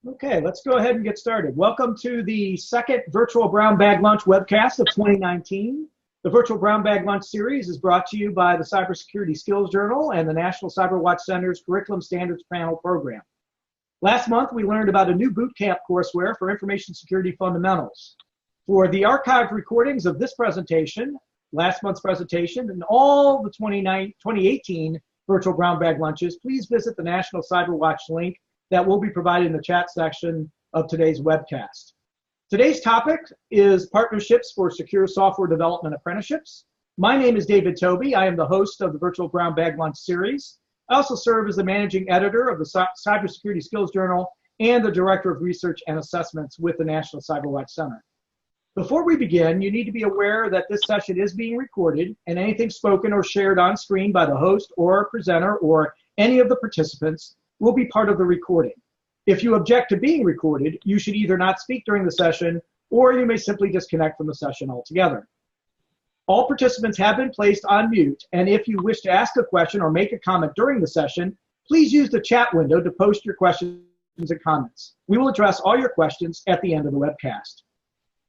Okay, let's go ahead and get started. Welcome to the second Virtual Brown Bag Lunch webcast of 2019. The Virtual Brown Bag Lunch series is brought to you by the Cybersecurity Skills Journal and the National CyberWatch Center's Curriculum Standards Panel program. Last month, we learned about a new bootcamp courseware for information security fundamentals. For the archived recordings of this presentation, last month's presentation, and all the 2018 Virtual Brown Bag Lunches, please visit the National CyberWatch link that will be provided in the chat section of today's webcast. Today's topic is partnerships for secure software development apprenticeships. My name is David Toby. I am the host of the Virtual Brown Bag Lunch series. I also serve as the managing editor of the Cybersecurity Skills Journal and the director of research and assessments with the National CyberWatch Center. Before we begin, you need to be aware that this session is being recorded, and anything spoken or shared on screen by the host or presenter or any of the participants will be part of the recording. If you object to being recorded, you should either not speak during the session or you may simply disconnect from the session altogether. All participants have been placed on mute, and if you wish to ask a question or make a comment during the session, please use the chat window to post your questions and comments. We will address all your questions at the end of the webcast.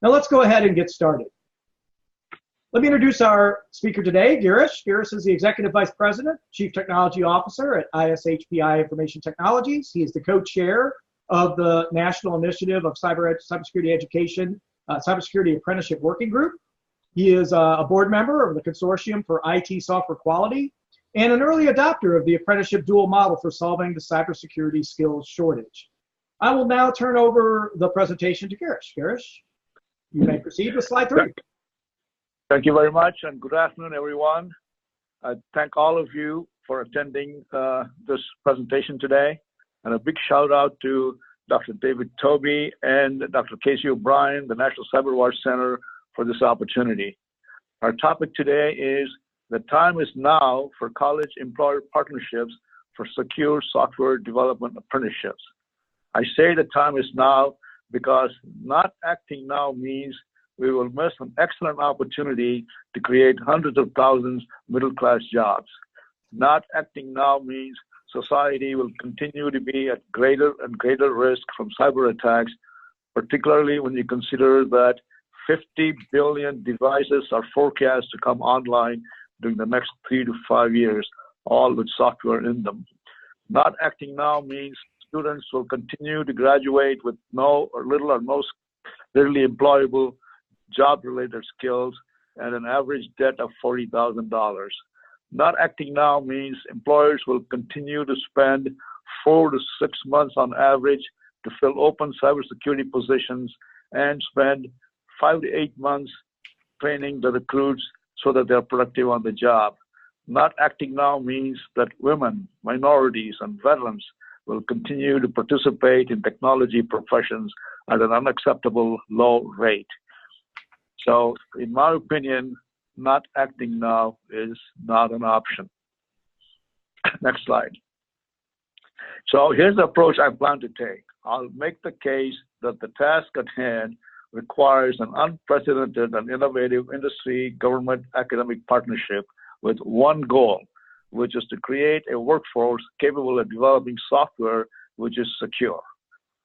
Now let's go ahead and get started. Let me introduce our speaker today, Girish. Girish is the Executive Vice President, Chief Technology Officer at ISHPI Information Technologies. He is the co-chair of the National Initiative of Cybersecurity Education, Cybersecurity Apprenticeship Working Group. He is a board member of the Consortium for IT Software Quality and an early adopter of the apprenticeship dual model for solving the cybersecurity skills shortage. I will now turn over the presentation to Girish. Girish, you may proceed with slide 3. Thank you very much, and good afternoon, everyone. I thank all of you for attending this presentation today, and a big shout out to Dr. David Toby and Dr. Casey O'Brien, the National CyberWatch Center, for this opportunity. Our topic today is the time is now for college-employer partnerships for secure software development apprenticeships. I say the time is now because not acting now means we will miss an excellent opportunity to create hundreds of thousands middle-class jobs. Not acting now means society will continue to be at greater and greater risk from cyber attacks, particularly when you consider that 50 billion devices are forecast to come online during the next 3 to 5 years, all with software in them. Not acting now means students will continue to graduate with no or little or most readily employable job-related skills and an average debt of $40,000. Not acting now means employers will continue to spend 4 to 6 months on average to fill open cybersecurity positions and spend 5 to 8 months training the recruits so that they're productive on the job. Not acting now means that women, minorities, and veterans will continue to participate in technology professions at an unacceptable low rate. So, in my opinion, not acting now is not an option. Next slide. So here's the approach I plan to take. I'll make the case that the task at hand requires an unprecedented and innovative industry, government, academic partnership with one goal, which is to create a workforce capable of developing software which is secure.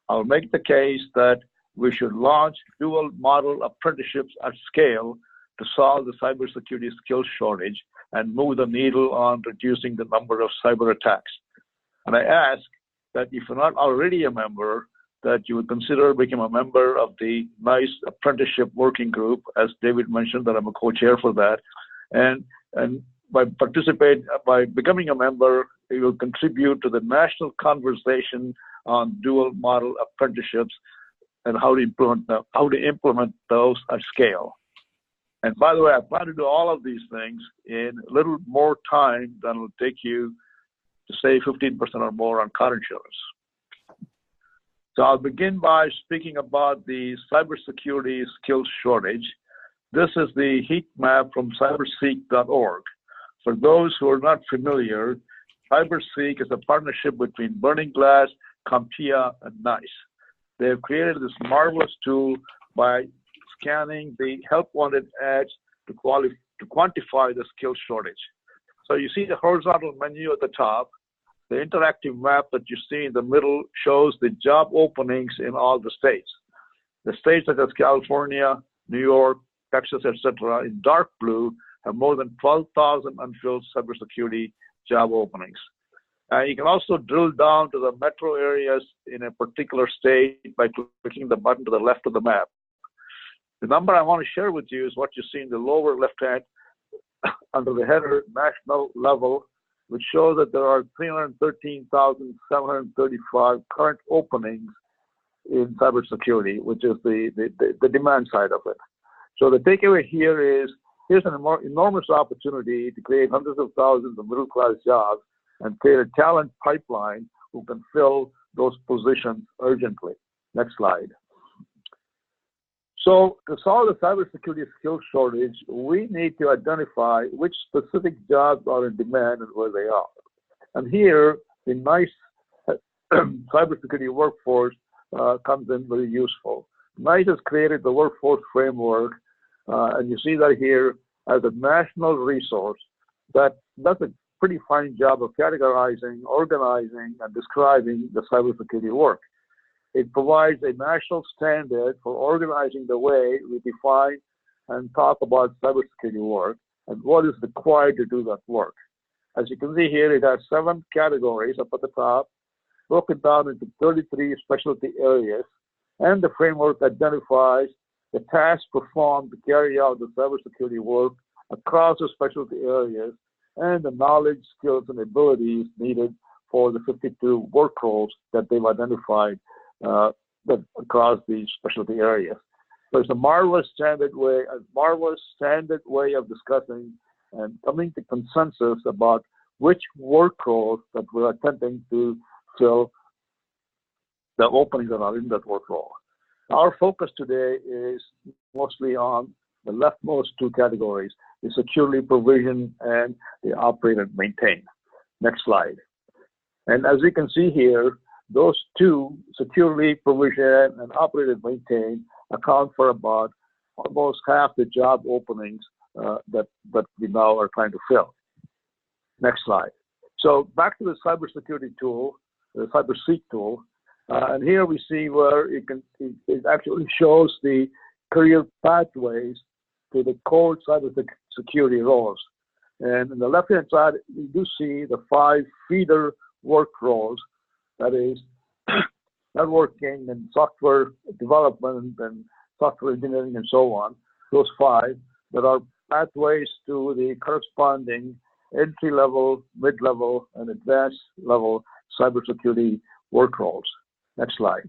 I'll make the case that we should launch dual model apprenticeships at scale to solve the cybersecurity skills shortage and move the needle on reducing the number of cyber attacks. And I ask that if you're not already a member, that you would consider becoming a member of the NICE Apprenticeship Working Group, as David mentioned, that I'm a co-chair for that. And by becoming a member, you will contribute to the national conversation on dual model apprenticeships and how to implement those at scale. And by the way, I plan to do all of these things in a little more time than it will take you to save 15% or more on car insurance. So I'll begin by speaking about the cybersecurity skills shortage. This is the heat map from cyberseek.org. For those who are not familiar, CyberSeek is a partnership between Burning Glass, CompTIA, and NICE. They have created this marvelous tool by scanning the help wanted ads to quantify the skills shortage. So you see the horizontal menu at the top. the interactive map that you see in the middle shows the job openings in all the states. The states such as California, New York, Texas, etc., in dark blue have more than 12,000 unfilled cybersecurity job openings. You can also drill down to the metro areas in a particular state by clicking the button to the left of the map. The number I want to share with you is what you see in the lower left-hand under the header national level, which shows that there are 313,735 current openings in cybersecurity, which is the demand side of it. So the takeaway here is, here's an enormous opportunity to create hundreds of thousands of middle-class jobs and create a talent pipeline who can fill those positions urgently. Next slide. So to solve the cybersecurity skills shortage, we need to identify which specific jobs are in demand and where they are. And here, the NICE cybersecurity workforce comes in very useful. NICE has created the workforce framework, and you see that here as a national resource that does a pretty fine job of categorizing, organizing, and describing the cybersecurity work. It provides a national standard for organizing the way we define and talk about cybersecurity work and what is required to do that work. As you can see here, it has 7 categories up at the top, broken down into 33 specialty areas, and the framework identifies the tasks performed to carry out the cybersecurity work across the specialty areas and the knowledge, skills, and abilities needed for the 52 work roles that they've identified across these specialty areas. So it's a marvelous standard way of discussing and coming to consensus about which work roles that we're attempting to fill the openings that are in that work role. Our focus today is mostly on the leftmost 2 categories, the securely provision and the operate and maintain. Next slide. And as you can see here, those 2, securely provision and operate and maintain, account for about almost half the job openings that we now are trying to fill. Next slide. So back to the cybersecurity tool, the CyberSeek tool, and here we see where it actually shows the career pathways to the core cybersecurity roles. And on the left-hand side, we do see the 5 feeder work roles, that is networking and software development and software engineering and so on, those 5 that are pathways to the corresponding entry-level, mid-level, and advanced level cybersecurity work roles. Next slide.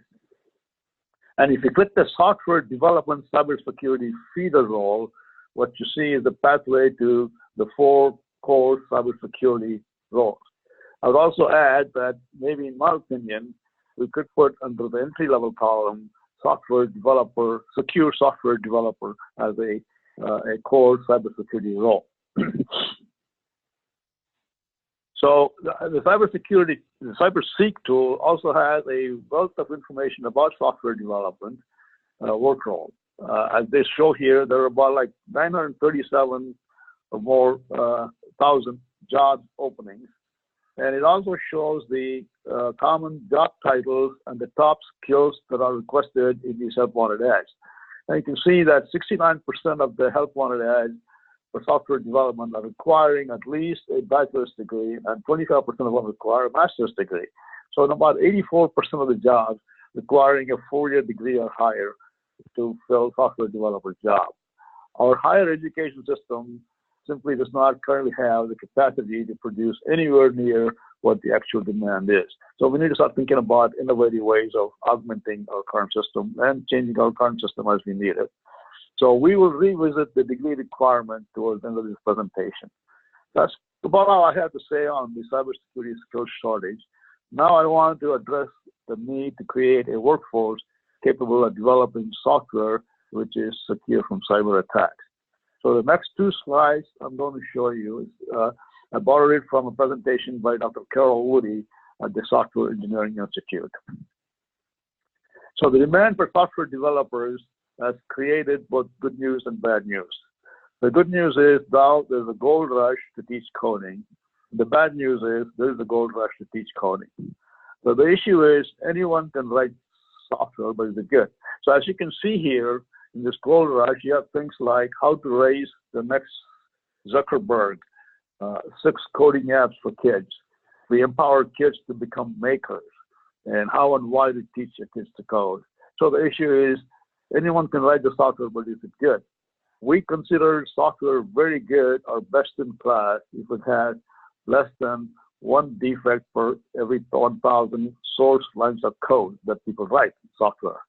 And if you click the software development cybersecurity feeder role, what you see is the pathway to the 4 core cybersecurity roles. I would also add that maybe in my opinion, we could put under the entry-level column software developer, secure software developer as a core cybersecurity role. So the CyberSeek tool also has a wealth of information about software development work role. As they show here, there are about like 937 or more thousand job openings. And it also shows the common job titles and the top skills that are requested in these help wanted ads. And you can see that 69% of the help wanted ads for software development are requiring at least a bachelor's degree, and 25% of them require a master's degree. So in about 84% of the jobs requiring a 4-year degree or higher to fill software developer jobs. Our higher education system simply does not currently have the capacity to produce anywhere near what the actual demand is. So we need to start thinking about innovative ways of augmenting our current system and changing our current system as we need it. So we will revisit the degree requirement towards the end of this presentation. That's about all I have to say on the cybersecurity skills shortage. Now I want to address the need to create a workforce capable of developing software which is secure from cyber attacks. So the next 2 slides I'm going to show you is I borrowed it from a presentation by Dr. Carol Woody at the Software Engineering Institute. So the demand for software developers has created both good news and bad news. The good news is now there's a gold rush to teach coding. The bad news is there is a gold rush to teach coding. So the issue is anyone can write software, but is it good? So as you can see here in this gold rush, you have things like how to raise the next Zuckerberg, 6 coding apps for kids. We empower kids to become makers, and how and why to teach your kids to code. So the issue is anyone can write the software, but is it good? We consider software very good or best in class if it has less than 1 defect per every 1,000 source lines of code that people write in software.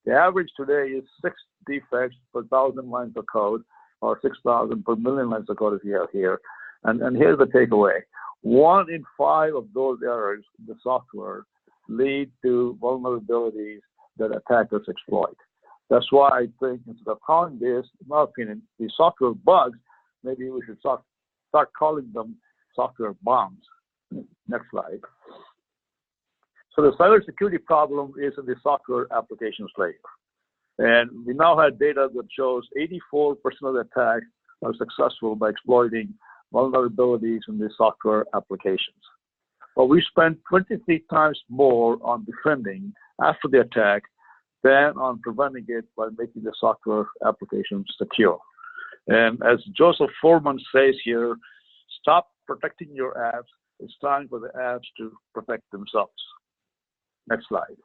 The average today is 6 defects per 1,000 lines of code, or 6,000 per million lines of code as you have here. And here's the takeaway. 1 in 5 of those errors in the software lead to vulnerabilities that attackers exploit. That's why I think instead of calling this, in my opinion, the software bugs, maybe we should start calling them software bombs. Next slide. So the cybersecurity problem is in the software applications layer. And we now have data that shows 84% of the attacks are successful by exploiting vulnerabilities in the software applications. But we spend 23 times more on defending after the attack than on preventing it by making the software application secure. And as Joseph Foreman says here, stop protecting your apps. It's time for the apps to protect themselves. Next slide.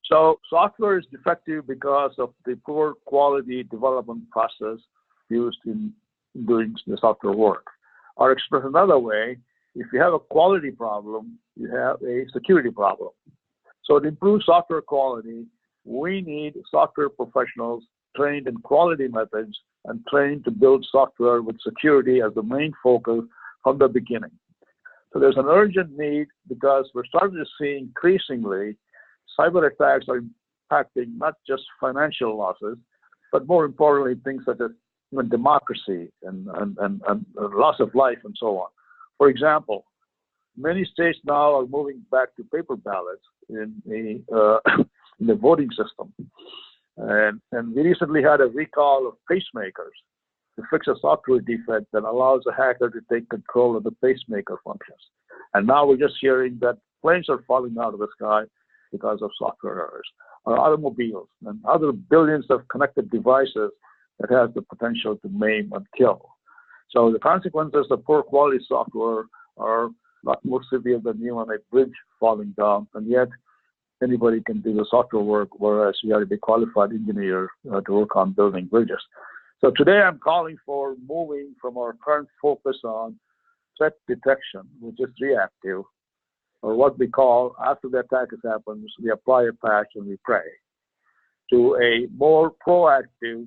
So software is defective because of the poor quality development process used in doing the software work. Or expressed another way, if you have a quality problem, you have a security problem. So to improve software quality, we need software professionals trained in quality methods and trained to build software with security as the main focus from the beginning. So there's an urgent need because we're starting to see increasingly cyber attacks are impacting not just financial losses, but more importantly, things such as even democracy and loss of life and so on. For example, many states now are moving back to paper ballots in the voting system. And we recently had a recall of pacemakers to fix a software defect that allows a hacker to take control of the pacemaker functions. And now we're just hearing that planes are falling out of the sky because of software errors, or automobiles and other billions of connected devices that have the potential to maim and kill. So the consequences of poor quality software are a lot more severe than even a bridge falling down, and yet anybody can do the software work, whereas you have to be a qualified engineer to work on building bridges. So today I'm calling for moving from our current focus on threat detection, which is reactive, or what we call after the attack has happened, we apply a patch and we pray, to a more proactive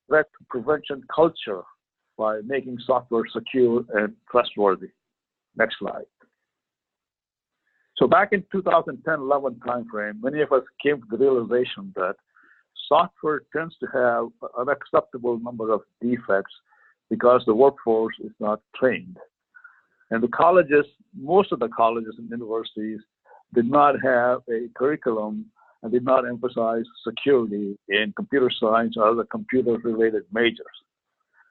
threat prevention culture by making software secure and trustworthy. Next slide. So back in 2010-11 timeframe, many of us came to the realization that software tends to have an unacceptable number of defects because the workforce is not trained. And the colleges, most of the colleges and universities did not have a curriculum and did not emphasize security in computer science or other computer-related majors.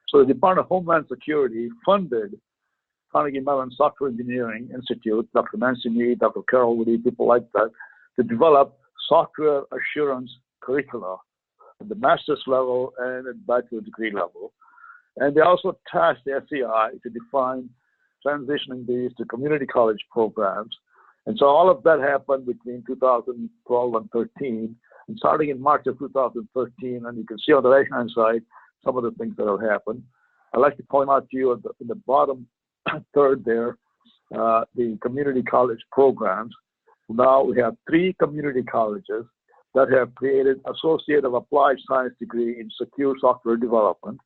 So the Department of Homeland Security funded Carnegie Mellon Software Engineering Institute, Dr. Nancy Mead, Dr. Carol Woody, people like that, to develop software assurance curricula at the master's level and at bachelor degree level. And they also tasked the SEI to define transitioning these to community college programs. And so all of that happened between 2012 and 13. And starting in March of 2013, and you can see on the right-hand side some of the things that have happened. I'd like to point out to you in the bottom third there, the community college programs. Now we have 3 community colleges that have created Associate of Applied Science degree in secure software development.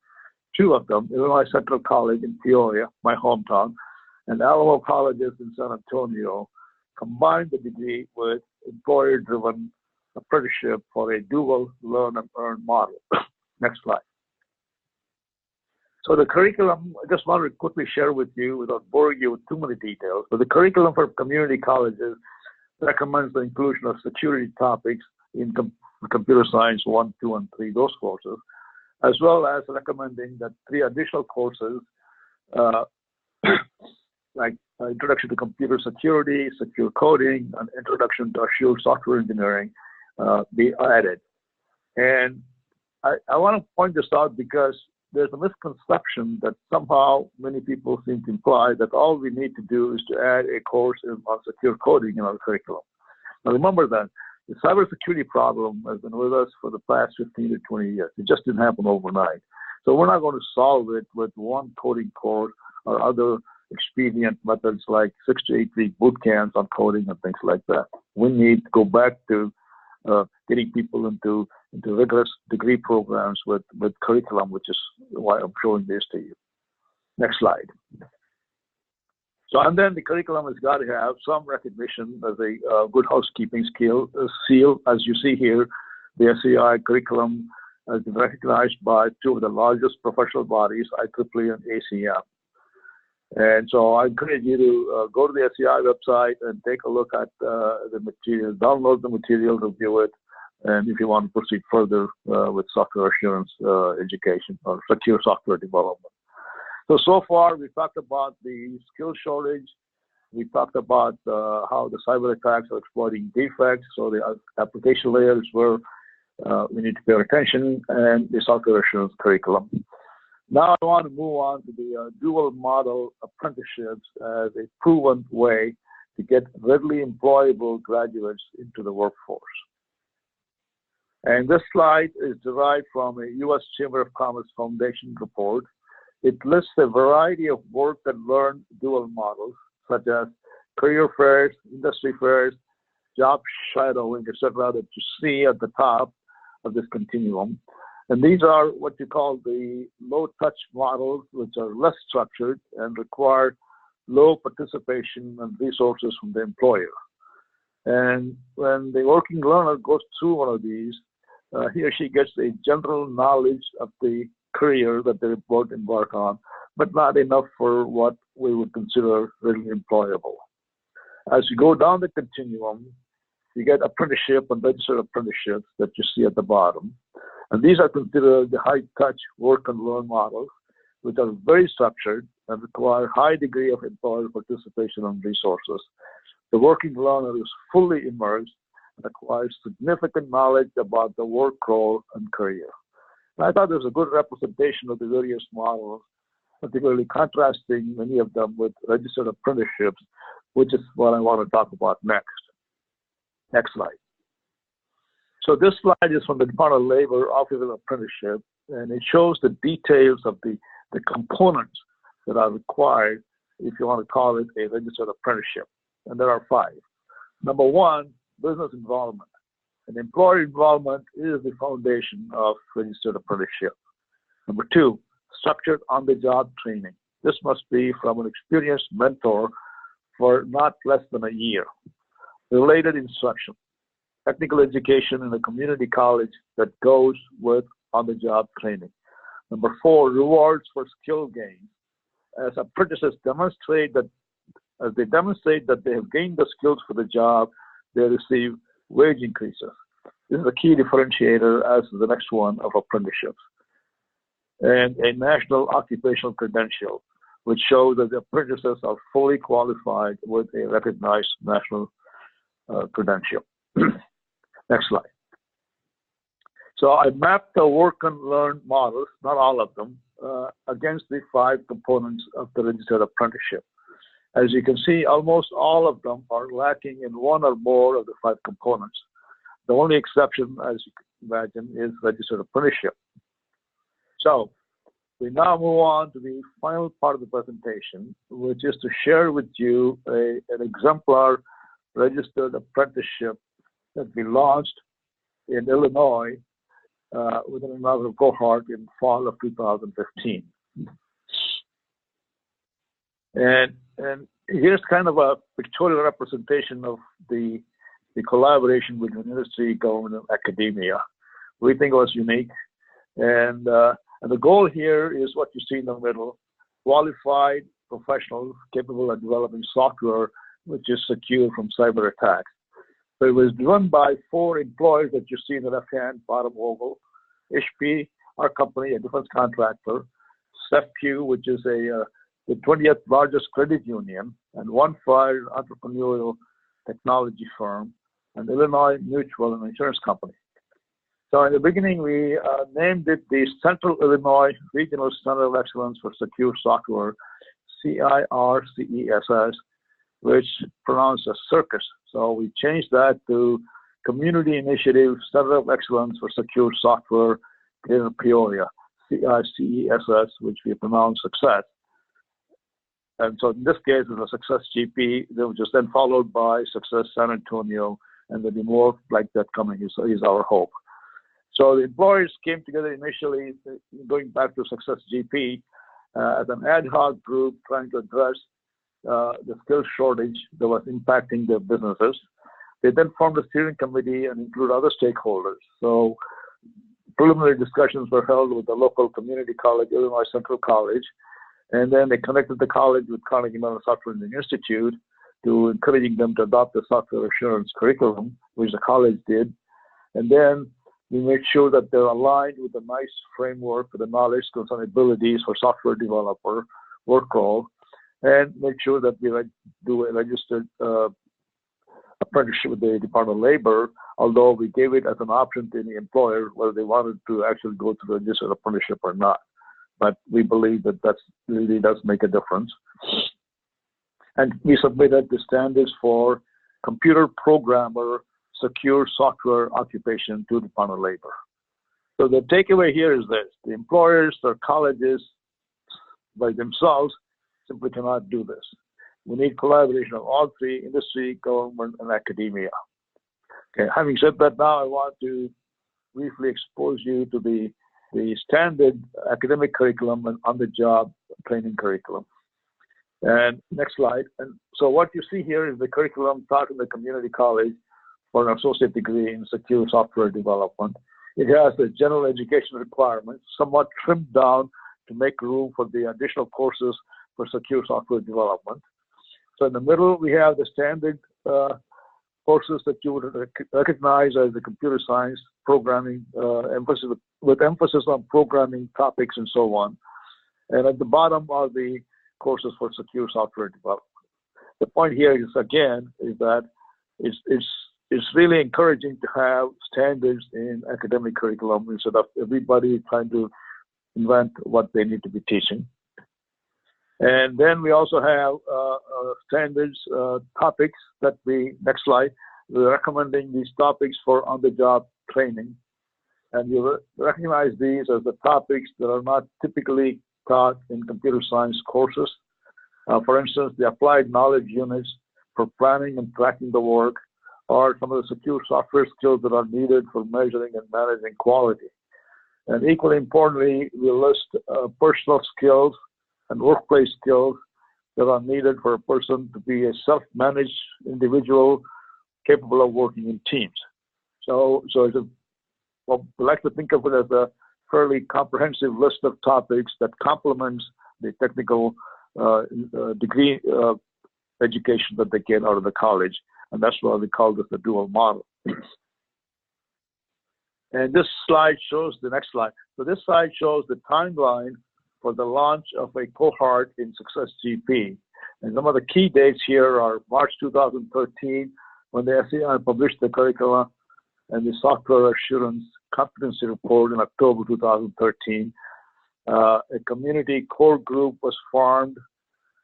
2 of them, Illinois Central College in Peoria, my hometown, and Alamo Colleges in San Antonio, combined the degree with employer-driven apprenticeship for a dual learn and earn model. Next slide. So the curriculum, I just want to quickly share with you without boring you with too many details, but the curriculum for community colleges recommends the inclusion of security topics in computer science 1, 2, and 3, those courses, as well as recommending that 3 additional courses like introduction to computer security, secure coding, and introduction to assured software engineering be added. And I want to point this out because there's a misconception that somehow many people seem to imply that all we need to do is to add a course on secure coding in our curriculum. Now remember that the cybersecurity problem has been with us for the past 15 to 20 years. It just didn't happen overnight. So we're not going to solve it with one coding course or other expedient methods like 6 to 8 week boot camps on coding and things like that. We need to go back to getting people into rigorous degree programs with curriculum, which is why I'm showing this to you. Next slide. So, and then the curriculum has got to have some recognition as a good housekeeping seal. As you see here, the SCI curriculum has been recognized by two of the largest professional bodies, IEEE and ACM. And so I encourage you to go to the SCI website and take a look at the material, download the material, review it, and if you want to proceed further with software assurance education or secure software development. So far we've talked about the skill shortage. We talked about how the cyber attacks are exploiting defects, so the application layers where we need to pay attention, and the software assurance curriculum. Now I want to move on to the dual model apprenticeships as a proven way to get readily employable graduates into the workforce. And this slide is derived from a U.S. Chamber of Commerce Foundation report. It lists a variety of work and learn dual models, such as career fairs, industry fairs, job shadowing, etc., that you see at the top of this continuum. And these are what you call the low-touch models, which are less structured and require low participation and resources from the employer. And when the working learner goes through one of these, he or she gets a general knowledge of the career that they're about to embark on, but not enough for what we would consider really employable. As you go down the continuum, you get apprenticeship and registered apprenticeships that you see at the bottom. And these are considered the high-touch work and learn models, which are very structured and require high degree of employer participation and resources. The working learner is fully immersed and acquires significant knowledge about the work role and career. And I thought there was a good representation of the various models, particularly contrasting many of them with registered apprenticeships, which is what I want to talk about next. Next slide. So this slide is from the Department of Labor Office of Apprenticeship, and it shows the details of the components that are required, if you want to call it a registered apprenticeship. And there are 5. Number 1, business involvement. And employer involvement is the foundation of registered apprenticeship. Number 2, structured on-the-job training. This must be from an experienced mentor for not less than a year. Related instruction. Technical education in a community college that goes with on-the-job training. Number 4, rewards for skill gain. As apprentices demonstrate that they have gained the skills for the job, they receive wage increases. This is a key differentiator as the next one of apprenticeships. And a national occupational credential, which shows that the apprentices are fully qualified with a recognized national credential. Next slide. So I mapped the work and learn models, not all of them, against the 5 components of the registered apprenticeship. As you can see, almost all of them are lacking in one or more of the 5 components. The only exception, as you can imagine, is registered apprenticeship. So we now move on to the final part of the presentation, which is to share with you an exemplar registered apprenticeship that we launched in Illinois within another cohort in fall of 2015. And here's kind of a pictorial representation of the collaboration between industry, government, and academia. We think it was unique. And the goal here is what you see in the middle: qualified professionals capable of developing software which is secure from cyber attacks. So it was driven by 4 employees that you see in the left-hand bottom oval: HP, our company, a defense contractor; SEFQ, which is a the 20th largest credit union, and one fired entrepreneurial technology firm, an Illinois mutual and insurance company. So in the beginning, we named it the Central Illinois Regional Center of Excellence for Secure Software, CIRCESS, which pronounced as circus. So we changed that to Community Initiative Center of Excellence for Secure Software, Greater Peoria, CICESS, which we pronounce success. And so in this case, it's a Success GP, which is then followed by Success San Antonio, and there'll be more like that coming, is our hope. So the employers came together initially, going back to Success GP, as an ad hoc group trying to address the skills shortage that was impacting their businesses. They then formed a steering committee and include other stakeholders. So preliminary discussions were held with the local community college, Illinois Central College, and then they connected the college with Carnegie Mellon Software Engineering Institute to encouraging them to adopt the software assurance curriculum, which the college did. And then we made sure that they're aligned with a nice framework for the knowledge, skills, and abilities for software developer work role, and make sure that we do a registered apprenticeship with the Department of Labor, although we gave it as an option to any employer whether they wanted to actually go to the registered apprenticeship or not. But we believe that that really does make a difference. And we submitted the standards for computer programmer secure software occupation to the Department of Labor. So the takeaway here is this: the employers or colleges by themselves simply cannot do this. We need collaboration of all three: industry, government, and academia. Okay, having said that, now I want to briefly expose you to the standard academic curriculum and on-the-job training curriculum. And next slide. And so what you see here is the curriculum taught in the community college for an associate degree in secure software development. It has the general education requirements, somewhat trimmed down to make room for the additional courses for secure software development. So in the middle, we have the standard courses that you would recognize as the computer science, programming, with emphasis on programming topics and so on. And at the bottom are the courses for secure software development. The point here is, again, is that it's really encouraging to have standards in academic curriculum instead of everybody trying to invent what they need to be teaching. And then we also have standards topics that next slide, we're recommending these topics for on-the-job training. And you recognize these as the topics that are not typically taught in computer science courses. For instance, the applied knowledge units for planning and tracking the work, or some of the secure software skills that are needed for measuring and managing quality. And equally importantly, we list personal skills and workplace skills that are needed for a person to be a self-managed individual capable of working in teams. So we like to think of it as a fairly comprehensive list of topics that complements the technical degree education that they get out of the college. And that's why we call this the dual model. And this slide shows the next slide. So this slide shows the timeline for the launch of a cohort in Success GP. And some of the key dates here are March 2013, when the SEI published the curricula, and the software assurance competency report in October 2013. A community core group was formed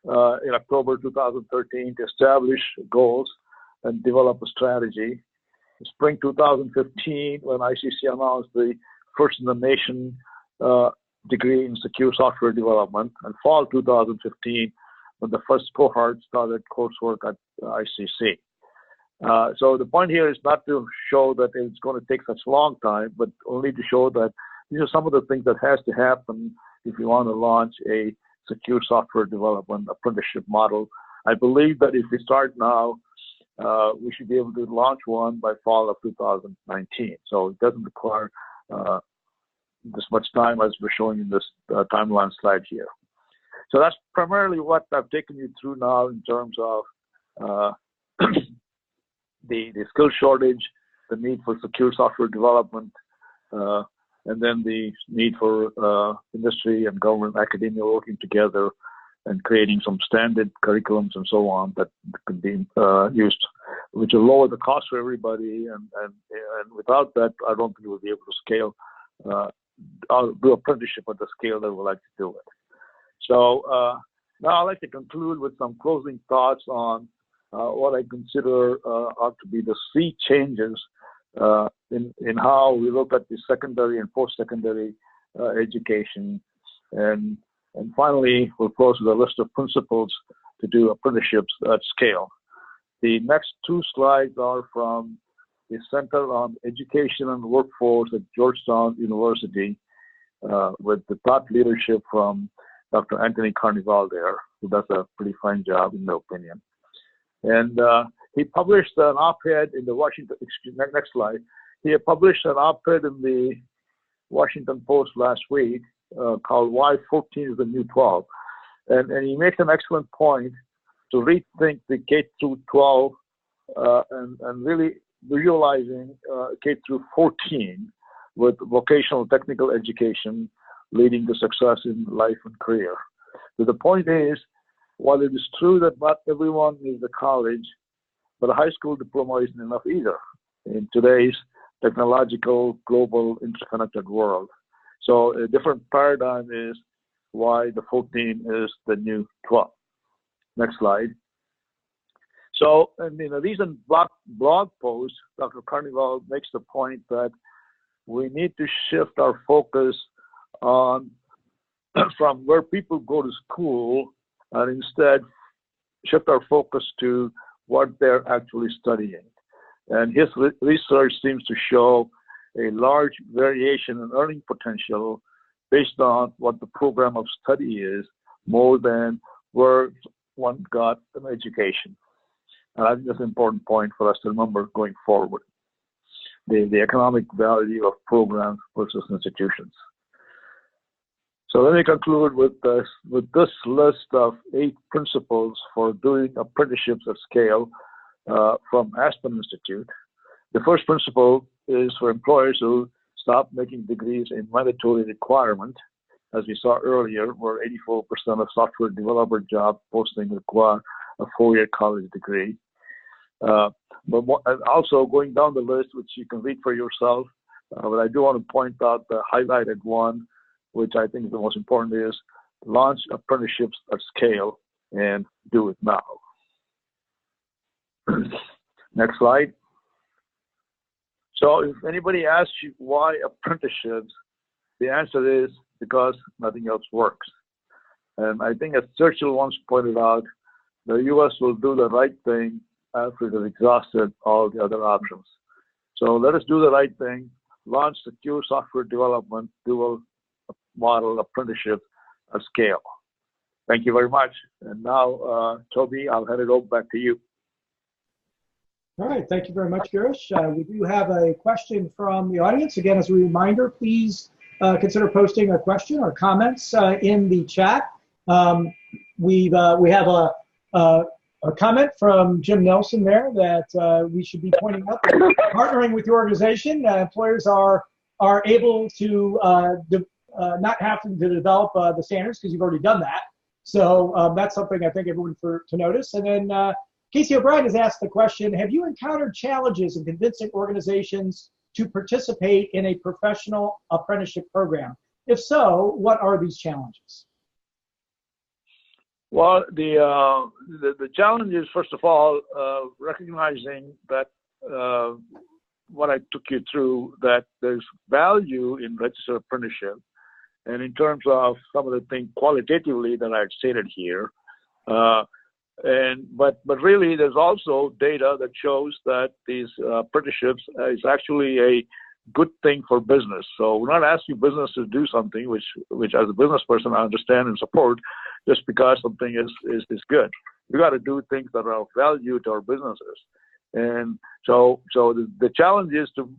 in October 2013 to establish goals and develop a strategy. In spring 2015, when ICC announced the first in the nation degree in secure software development, and fall 2015, when the first cohort started coursework at ICC. So the point here is not to show that it's going to take such a long time, but only to show that these are some of the things that has to happen if you want to launch a secure software development apprenticeship model. I believe that if we start now, we should be able to launch one by fall of 2019. So it doesn't require this much time as we're showing in this timeline slide here. So that's primarily what I've taken you through now in terms of the skill shortage, the need for secure software development, and then the need for industry and government, academia working together and creating some standard curriculums and so on that could be used, which will lower the cost for everybody. And without that, I don't think we'll be able to scale, do apprenticeship at the scale that we like to do it. So now I'd like to conclude with some closing thoughts on what I consider ought to be the sea changes in how we look at the secondary and post-secondary education. And finally, we'll close with a list of principles to do apprenticeships at scale. The next two slides are from the Center on Education and Workforce at Georgetown University, with the thought leadership from Dr. Anthony Carnegie there, who does a pretty fine job, in my opinion. And he published an op-ed in the next slide. He published an op-ed in the Washington Post last week called Why 14 is the New 12. And he makes an excellent point to rethink the K through 12 and really visualizing K through 14 with vocational technical education leading to success in life and career. So the point is, while it is true that not everyone needs a college, but a high school diploma isn't enough either in today's technological, global, interconnected world. So a different paradigm is why the 14 is the new 12. Next slide. So in a recent blog post, Dr. Carnegie makes the point that we need to shift our focus on from where people go to school and instead shift our focus to what they're actually studying. And his research seems to show a large variation in earning potential based on what the program of study is, more than where one got an education. And I think that's an important point for us to remember going forward, the economic value of programs versus institutions. So let me conclude with this list of 8 principles for doing apprenticeships at scale from Aspen Institute. The first principle is for employers to stop making degrees a mandatory requirement. As we saw earlier, where 84% of software developer job postings require a 4-year college degree. But also going down the list, which you can read for yourself, but I do want to point out the highlighted one, which I think is the most important, is launch apprenticeships at scale and do it now. Next slide. So if anybody asks you why apprenticeships, the answer is because nothing else works. And I think as Churchill once pointed out, the US will do the right thing after it has exhausted all the other options. So let us do the right thing, launch secure software development, dual model apprenticeship at scale. Thank you very much. And now, Toby, I'll hand it over back to you. All right, thank you very much, Girish. We do have a question from the audience. Again, as a reminder, please consider posting a question or comments in the chat. We have a comment from Jim Nelson there that we should be pointing out that partnering with your organization, employers are able to not having to develop the standards because you've already done that. So that's something I think everyone to notice. And then Casey O'Brien has asked the question, have you encountered challenges in convincing organizations to participate in a professional apprenticeship program? If so, what are these challenges? Well, the challenge is, first of all, recognizing that what I took you through, that there's value in registered apprenticeship. And in terms of some of the things qualitatively that I stated here, but really there's also data that shows that these apprenticeships is actually a good thing for business. So we're not asking business to do something which as a business person I understand and support just because something is good. We got to do things that are of value to our businesses. And so the challenge is to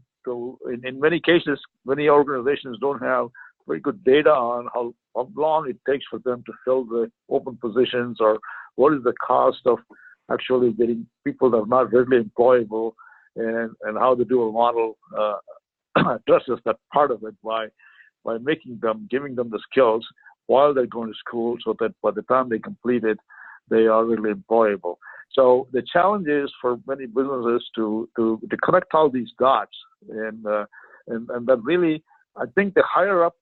in many cases, many organizations don't have very good data on how long it takes for them to fill the open positions, or what is the cost of actually getting people that are not readily employable, and how the dual model addresses that part of it by giving them the skills while they're going to school, so that by the time they complete it, they are really employable. So the challenge is for many businesses to connect all these dots, and that really, I think the higher up,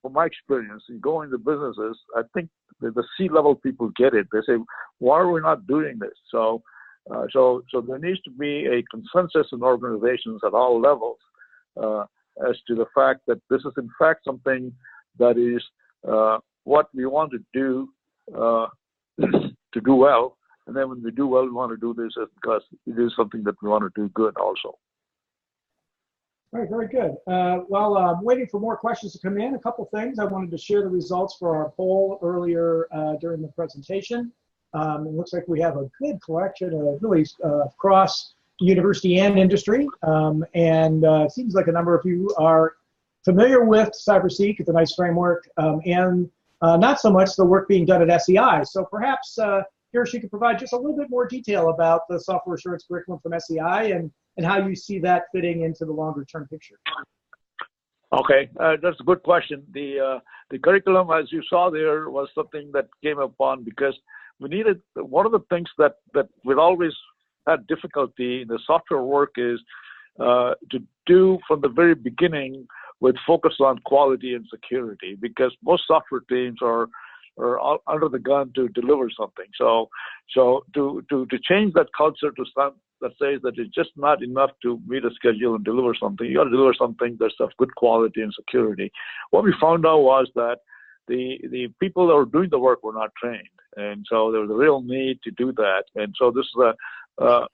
from my experience, you go into businesses, I think the C-level people get it. They say, why are we not doing this? So there needs to be a consensus in organizations at all levels as to the fact that this is in fact something that is what we want to do to do well. And then when we do well, we want to do this because it is something that we want to do good also. All right, very good. While I'm waiting for more questions to come in, a couple things. I wanted to share the results for our poll earlier during the presentation. It looks like we have a good collection of really across university and industry. It seems like a number of you are familiar with CyberSeek. It's a nice framework, and not so much the work being done at SEI. So perhaps, Girish, you could provide just a little bit more detail about the software assurance curriculum from SEI and how you see that fitting into the longer term picture. Okay, that's a good question. The curriculum, as you saw there, was something that came upon because we needed, one of the things that we'd always had difficulty in the software work is to do from the very beginning with focus on quality and security, because most software teams are under the gun to deliver something. So to change that culture to some that says that it's just not enough to meet a schedule and deliver something, you got to deliver something that's of good quality and security. What we found out was that the people that were doing the work were not trained, and so there was a real need to do that. And so this is a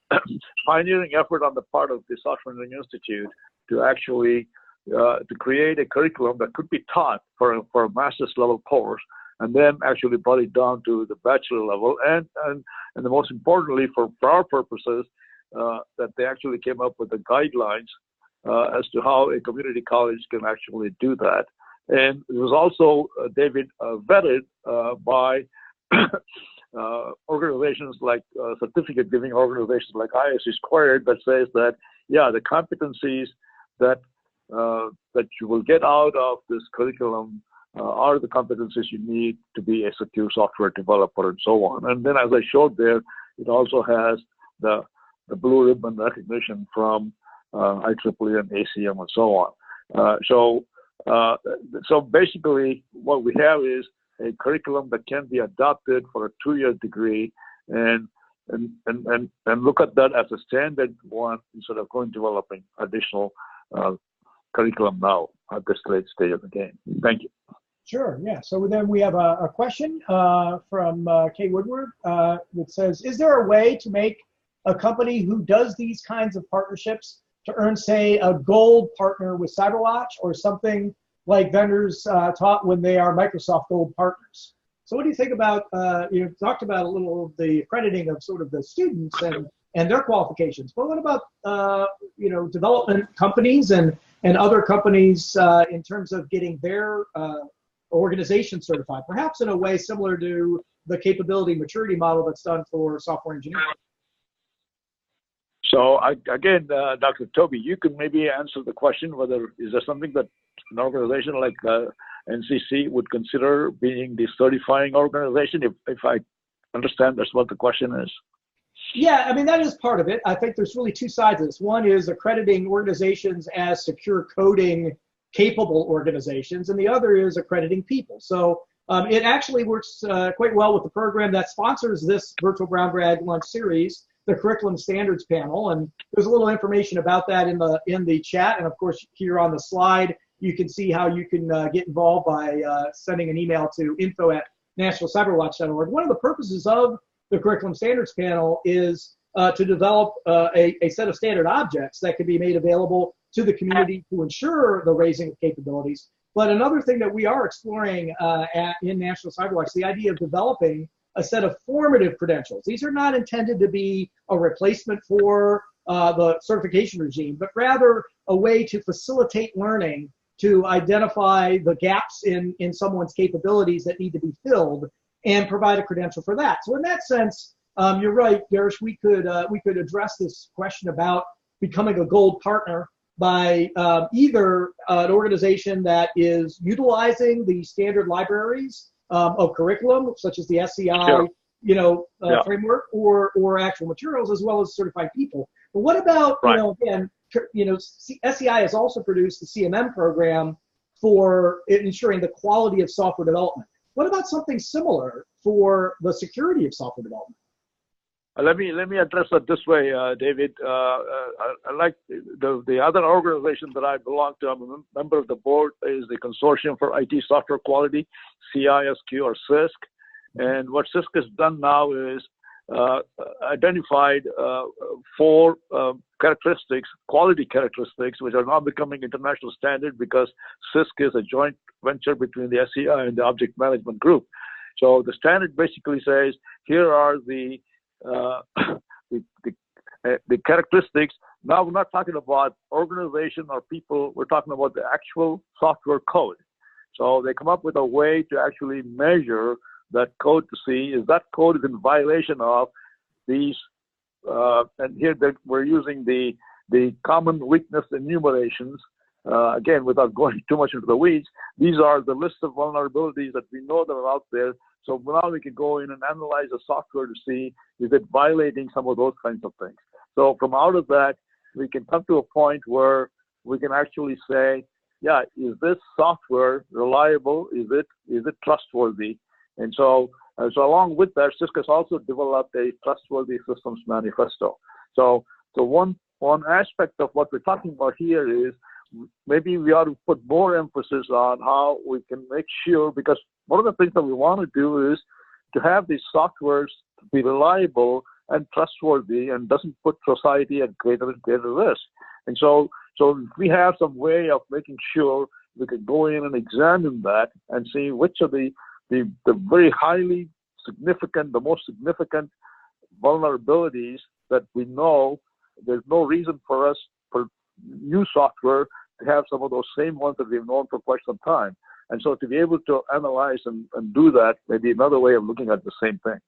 pioneering effort on the part of the Software Engineering Institute to actually to create a curriculum that could be taught for a master's level course, and then actually brought it down to the bachelor level, and the most importantly for our purposes, that they actually came up with the guidelines as to how a community college can actually do that. And it was also, David, vetted by organizations like certificate giving organizations like ISC Squared that says that, yeah, the competencies that you will get out of this curriculum are the competencies you need to be a secure software developer and so on. And then, as I showed there, it also has the blue ribbon recognition from IEEE and ACM and so on. So basically, what we have is a curriculum that can be adopted for a 2-year degree, and look at that as a standard one instead of going developing additional curriculum now at this late stage of the game. Thank you. Sure, yeah. So then we have a question from Kay Woodward that says, is there a way to make a company who does these kinds of partnerships to earn, say, a gold partner with CyberWatch, or something like vendors taught when they are Microsoft Gold partners? So what do you think about, you talked about a little of the accrediting of sort of the students and their qualifications, but what about, development companies and other companies in terms of getting their organization certified, perhaps in a way similar to the capability maturity model that's done for software engineering? So again, Dr. Toby, you could maybe answer the question whether is there something that an organization like NCC would consider being the certifying organization, if I understand that's what the question is. Yeah, I mean, that is part of it. I think there's really two sides of this. One is accrediting organizations as secure coding capable organizations, and the other is accrediting people. So it actually works quite well with the program that sponsors this virtual Brown Bag Lunch series, the Curriculum Standards Panel, and there's a little information about that in the chat, and of course here on the slide you can see how you can get involved by sending an email to info@nationalcyberwatch.org. One of the purposes of the Curriculum Standards Panel is to develop a set of standard objects that can be made available to the community to ensure the raising of capabilities. But another thing that we are exploring in National CyberWatch is the idea of developing a set of formative credentials. These are not intended to be a replacement for the certification regime, but rather a way to facilitate learning, to identify the gaps in someone's capabilities that need to be filled, and provide a credential for that. So in that sense, you're right, Girish, we could address this question about becoming a gold partner by either an organization that is utilizing the standard libraries of curriculum, such as the SCI, Sure. Yeah. framework, or actual materials, as well as certified people. But what about, Right. SCI has also produced the CMM program for ensuring the quality of software development. What about something similar for the security of software development? Let me address that this way, David. I like the other organization that I belong to. I'm a member of the board, is the Consortium for IT Software Quality, CISQ or CISC. And what CISC has done now is identified 4 characteristics, quality characteristics, which are now becoming international standard because CISC is a joint venture between the SCI and the Object Management Group. So the standard basically says, here are the characteristics. Now we're not talking about organization or people, we're talking about the actual software code. So they come up with a way to actually measure that code to see if that code is in violation of these, and here we're using the common weakness enumerations. Again, without going too much into the weeds, these are the list of vulnerabilities that we know that are out there. So now we can go in and analyze the software to see, is it violating some of those kinds of things. So from out of that, we can come to a point where we can actually say, yeah, is this software reliable? Is it trustworthy? And so along with that, CISC has also developed a trustworthy systems manifesto. So one aspect of what we're talking about here is maybe we ought to put more emphasis on how we can make sure, because one of the things that we want to do is to have these softwares be reliable and trustworthy and doesn't put society at greater and greater risk. And so if we have some way of making sure we can go in and examine that and see which of the very highly significant, the most significant vulnerabilities that we know there's no reason for us for new software to have some of those same ones that we've known for quite some time. And so to be able to analyze and do that may be another way of looking at the same thing.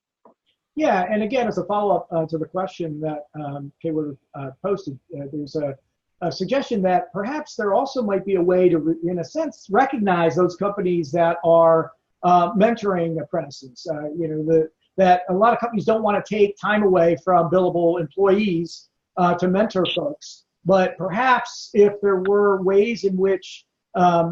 Yeah, and again, as a follow-up to the question that Kaywood posted, there's a suggestion that perhaps there also might be a way to, in a sense, recognize those companies that are mentoring apprentices. That a lot of companies don't want to take time away from billable employees to mentor folks. But perhaps if there were ways in which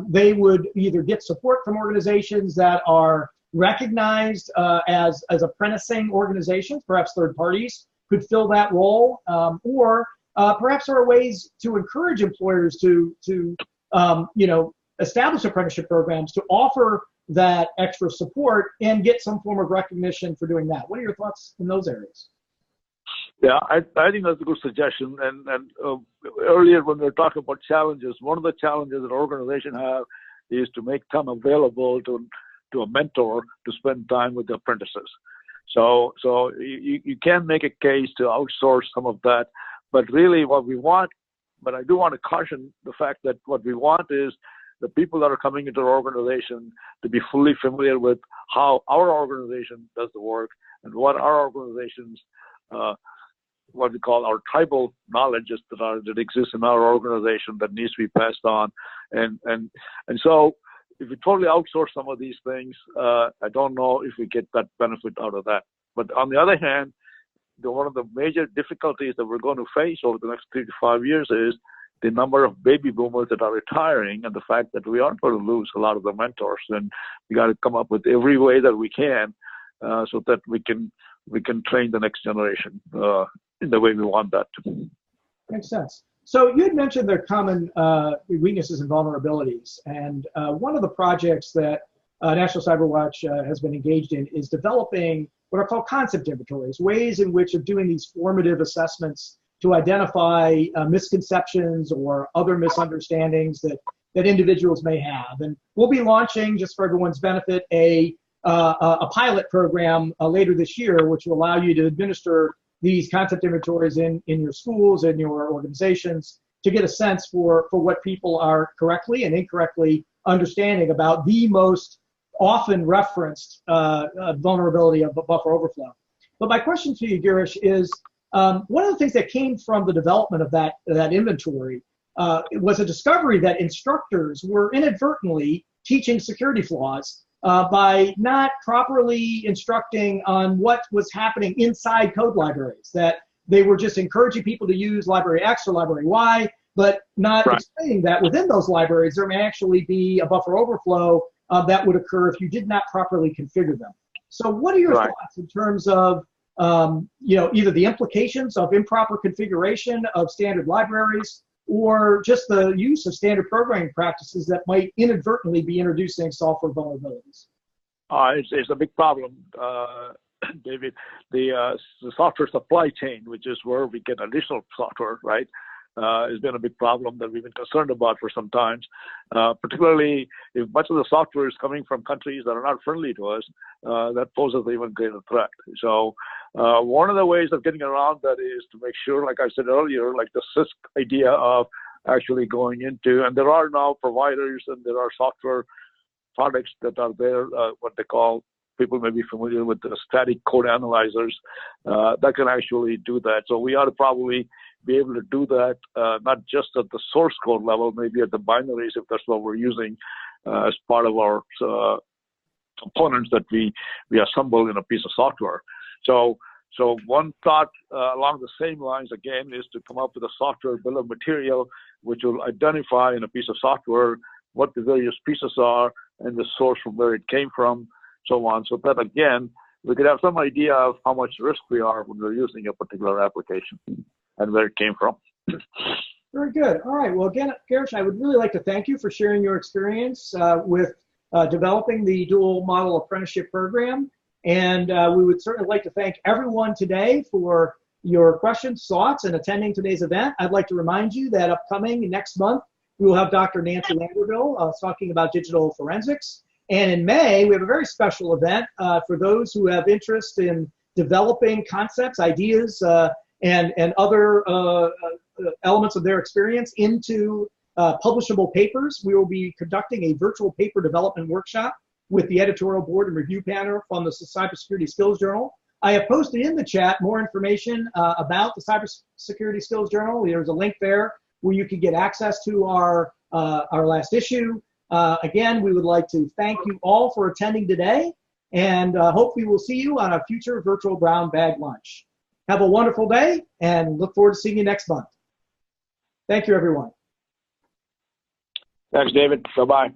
they would either get support from organizations that are recognized as apprenticing organizations, perhaps third parties could fill that role, or perhaps there are ways to encourage employers to establish apprenticeship programs to offer that extra support and get some form of recognition for doing that. What are your thoughts in those areas? Yeah, I think that's a good suggestion. And earlier when we were talking about challenges, one of the challenges that organizations have is to make time available to a mentor to spend time with the apprentices. So you can make a case to outsource some of that, but really what we want, but I do want to caution the fact that what we want is the people that are coming into our organization to be fully familiar with how our organization does the work and what our organization's what we call our tribal knowledges that exists in our organization that needs to be passed on, and so if we totally outsource some of these things, I don't know if we get that benefit out of that. But on the other hand, one of the major difficulties that we're going to face over the next 3 to 5 years is the number of baby boomers that are retiring, and the fact that we aren't going to lose a lot of the mentors, and we got to come up with every way that we can so that we can train the next generation in the way we want that. Makes sense. So you had mentioned their common weaknesses and vulnerabilities, and one of the projects that National CyberWatch has been engaged in is developing what are called concept inventories, ways in which of doing these formative assessments to identify misconceptions or other misunderstandings that individuals may have. And we'll be launching, just for everyone's benefit, a pilot program later this year, which will allow you to administer these concept inventories in your schools and your organizations to get a sense for what people are correctly and incorrectly understanding about the most often referenced vulnerability of buffer overflow. But my question to you, Girish, is one of the things that came from the development of that inventory was a discovery that instructors were inadvertently teaching security flaws by not properly instructing on what was happening inside code libraries, that they were just encouraging people to use library X or library Y, but not explaining that within those libraries there may actually be a buffer overflow that would occur if you did not properly configure them. So what are your thoughts in terms of either the implications of improper configuration of standard libraries, or just the use of standard programming practices that might inadvertently be introducing software vulnerabilities? It's a big problem, David. The software supply chain, which is where we get additional software, right, has been a big problem that we've been concerned about for some time, particularly if much of the software is coming from countries that are not friendly to us. That poses an even greater threat. So one of the ways of getting around that is to make sure, like I said earlier, like the CISC idea of actually going into, and there are now providers and there are software products that are there, what they call, people may be familiar with the static code analyzers that can actually do that. So we ought to probably be able to do that, not just at the source code level, maybe at the binaries, if that's what we're using as part of our components that we assemble in a piece of software. So one thought along the same lines, again, is to come up with a software bill of material which will identify in a piece of software what the various pieces are and the source from where it came from, so on. So that, again, we could have some idea of how much risk we are when we're using a particular application and where it came from. Very good. All right. Well, again, Girish, I would really like to thank you for sharing your experience with developing the dual model apprenticeship program. And we would certainly like to thank everyone today for your questions, thoughts, and attending today's event. I'd like to remind you that upcoming next month, we will have Dr. Nancy Landerville talking about digital forensics. And in May, we have a very special event for those who have interest in developing concepts, ideas, and other elements of their experience into publishable papers. We will be conducting a virtual paper development workshop with the editorial board and review panel from the Cybersecurity Skills Journal. I have posted in the chat more information about the Cybersecurity Skills Journal. There's a link there where you can get access to our last issue. Again, we would like to thank you all for attending today, and hope we will see you on a future virtual brown bag lunch. Have a wonderful day, and look forward to seeing you next month. Thank you, everyone. Thanks, David. Bye-bye.